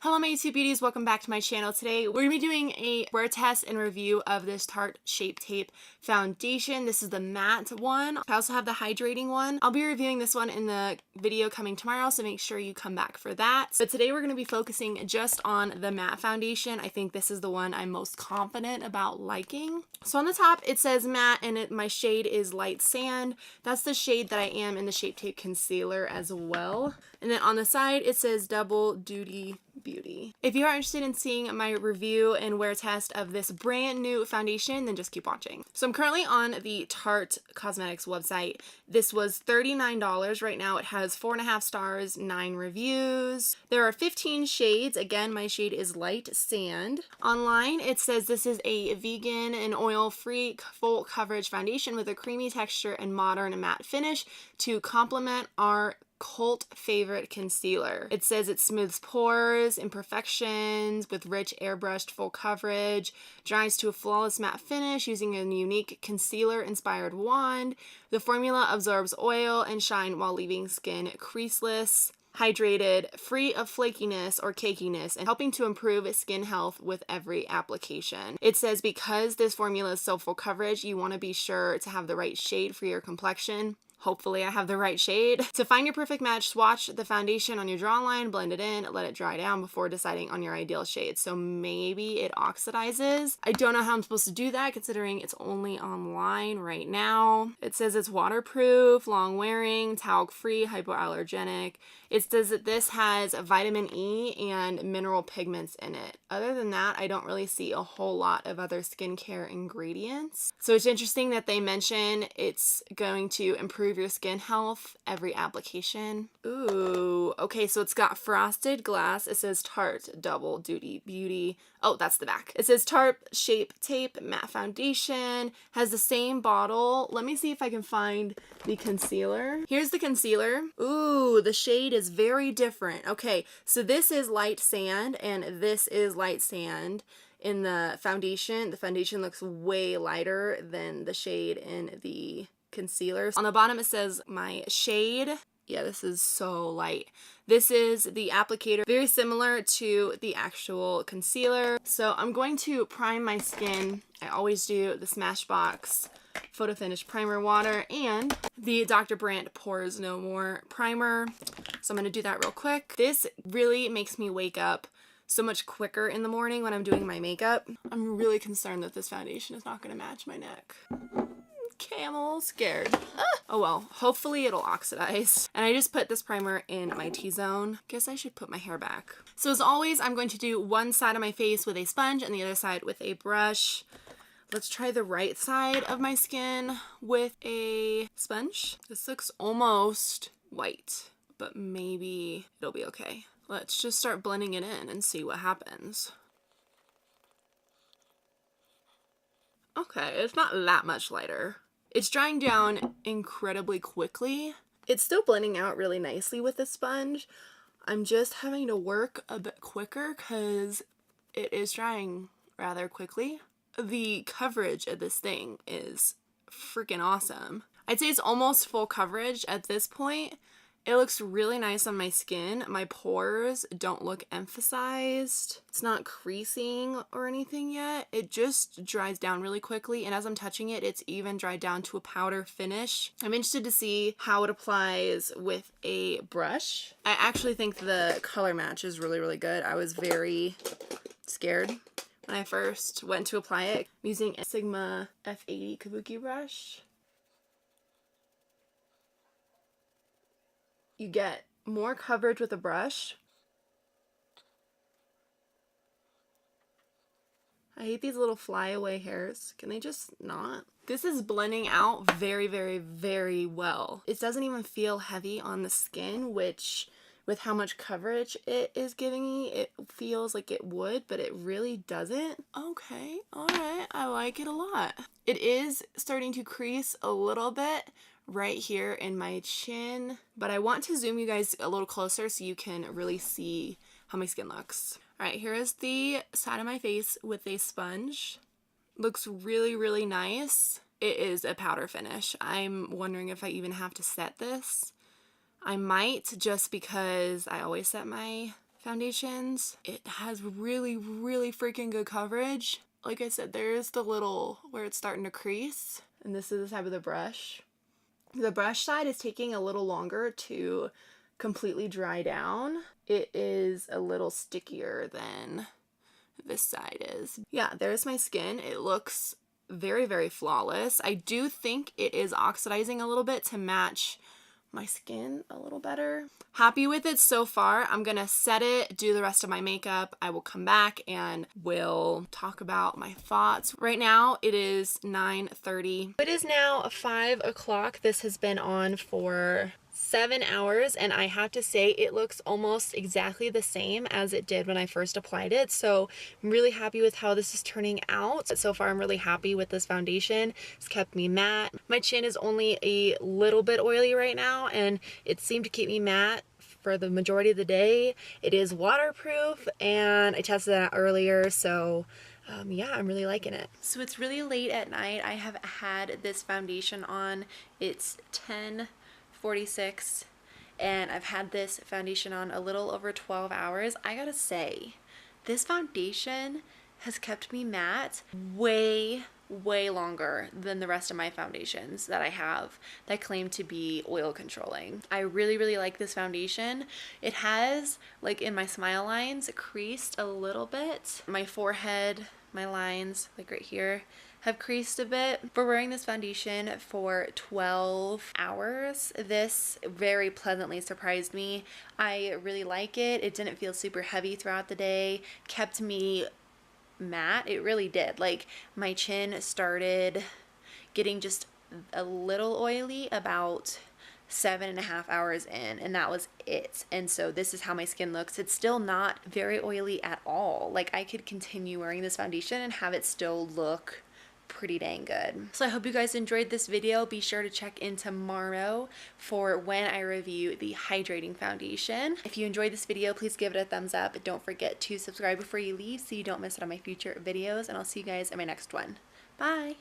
Hello my YouTube beauties, welcome back to my channel. Today we're going to be doing a wear test and review of this Tarte Shape Tape foundation. This is the matte one. I also have the hydrating one. I'll be reviewing this one in the video coming tomorrow, so make sure you come back for that. But today we're going to be focusing just on the matte foundation. I think this is the one I'm most confident about liking. So on the top it says matte and my shade is light sand. That's the shade that I am in the Shape Tape concealer as well. And then on the side it says double duty beauty. If you are interested in seeing my review and wear test of this brand new foundation, then just keep watching. So I'm currently on the Tarte Cosmetics website. This was $39 right now. It has 4.5 stars, 9 reviews. There are 15 shades. Again, my shade is light sand. Online, it says this is a vegan and oil-free full coverage foundation with a creamy texture and modern matte finish to complement our cult favorite concealer. It says it smooths pores, imperfections with rich airbrushed full coverage, dries to a flawless matte finish using a unique concealer inspired wand. The formula absorbs oil and shine while leaving skin creaseless, hydrated, free of flakiness or cakiness, and helping to improve skin health with every application. It says because this formula is so full coverage, you want to be sure to have the right shade for your complexion. Hopefully I have the right shade. To find your perfect match, swatch the foundation on your draw line, blend it in, let it dry down before deciding on your ideal shade. So maybe it oxidizes. I don't know how I'm supposed to do that considering it's only online right now. It says it's waterproof, long wearing, talc free, hypoallergenic. It says that this has vitamin E and mineral pigments in it. Other than that, I don't really see a whole lot of other skincare ingredients. So it's interesting that they mention it's going to improve your skin health every application. Ooh, okay, so it's got frosted glass. It says Tarte Double Duty Beauty. Oh, that's the back. It says Tarte Shape Tape Matte Foundation. Has the same bottle. Let me see if I can find the concealer. Here's the concealer. Ooh, the shade is very different. Okay, so this is light sand and this is light sand. In the foundation looks way lighter than the shade in the concealer. On the bottom it says my shade. Yeah, this is so light. This is the applicator, very similar to the actual concealer. So I'm going to prime my skin. I always do the Smashbox Photo Finish Primer Water and the Dr. Brandt Pores No More Primer. So I'm going to do that real quick. This really makes me wake up so much quicker in the morning when I'm doing my makeup. I'm really concerned that this foundation is not going to match my neck. Okay, I'm a little scared. Oh well, hopefully it'll oxidize. And I just put this primer in my T-zone. Guess I should put my hair back. So as always, I'm going to do one side of my face with a sponge and the other side with a brush. Let's try the right side of my skin with a sponge. This looks almost white, but maybe it'll be okay. Let's just start blending it in and see what happens. Okay, it's not that much lighter. It's drying down incredibly quickly. It's still blending out really nicely with the sponge. I'm just having to work a bit quicker because it is drying rather quickly. The coverage of this thing is freaking awesome. I'd say it's almost full coverage at this point. It looks really nice on my skin. My pores don't look emphasized. It's not creasing or anything yet. It just dries down really quickly, and as I'm touching it, it's even dried down to a powder finish. I'm interested to see how it applies with a brush. I actually think the color match is really, really good. I was very scared when I first went to apply it. I'm using a Sigma F80 Kabuki brush. You get more coverage with a brush. I hate these little flyaway hairs. Can they just not? This is blending out very, very, very well. It doesn't even feel heavy on the skin, which with how much coverage it is giving me, it feels like it would, but it really doesn't. Okay, all right, I like it a lot. It is starting to crease a little bit right here in my chin, but I want to zoom you guys a little closer so you can really see how my skin looks. All right, here is the side of my face with a sponge. Looks really, really nice. It is a powder finish. I'm wondering if I even have to set this. I might, just because I always set my foundations. It has really, really freaking good coverage. Like I said, there's the little where it's starting to crease, and this is the type of the brush. The brush side is taking a little longer to completely dry down. It is a little stickier than this side is. Yeah, there's my skin. It looks very, very flawless. I do think it is oxidizing a little bit to match my skin a little better. Happy with it so far. I'm gonna set it, do the rest of my makeup. I will come back and we'll talk about my thoughts. Right now it is 9:30. It is now 5 o'clock. This has been on for 7 hours, and I have to say it looks almost exactly the same as it did when I first applied it. So I'm really happy with how this is turning out. So far I'm really happy with this foundation. It's kept me matte. My chin is only a little bit oily right now, and it seemed to keep me matte for the majority of the day. It is waterproof, and I tested that earlier, so yeah, I'm really liking it. So it's really late at night. I have had this foundation on. It's 10:46, and I've had this foundation on a little over 12 hours. I gotta say, this foundation has kept me matte way longer than the rest of my foundations that I have that claim to be oil controlling. I really like this foundation. It has, like in my smile lines, creased a little bit. My forehead, my lines, like right here, have creased a bit. For wearing this foundation for 12 hours, this very pleasantly surprised me. I really like it. It didn't feel super heavy throughout the day, kept me matte. It really did. Like, my chin started getting just a little oily about 7.5 hours in, and that was it. And so this is how my skin looks. It's still not very oily at all. Like, I could continue wearing this foundation and have it still look pretty dang good. So I hope you guys enjoyed this video. Be sure to check in tomorrow for when I review the hydrating foundation. If you enjoyed this video, please give it a thumbs up. Don't forget to subscribe before you leave so you don't miss out on my future videos, and I'll see you guys in my next one. Bye!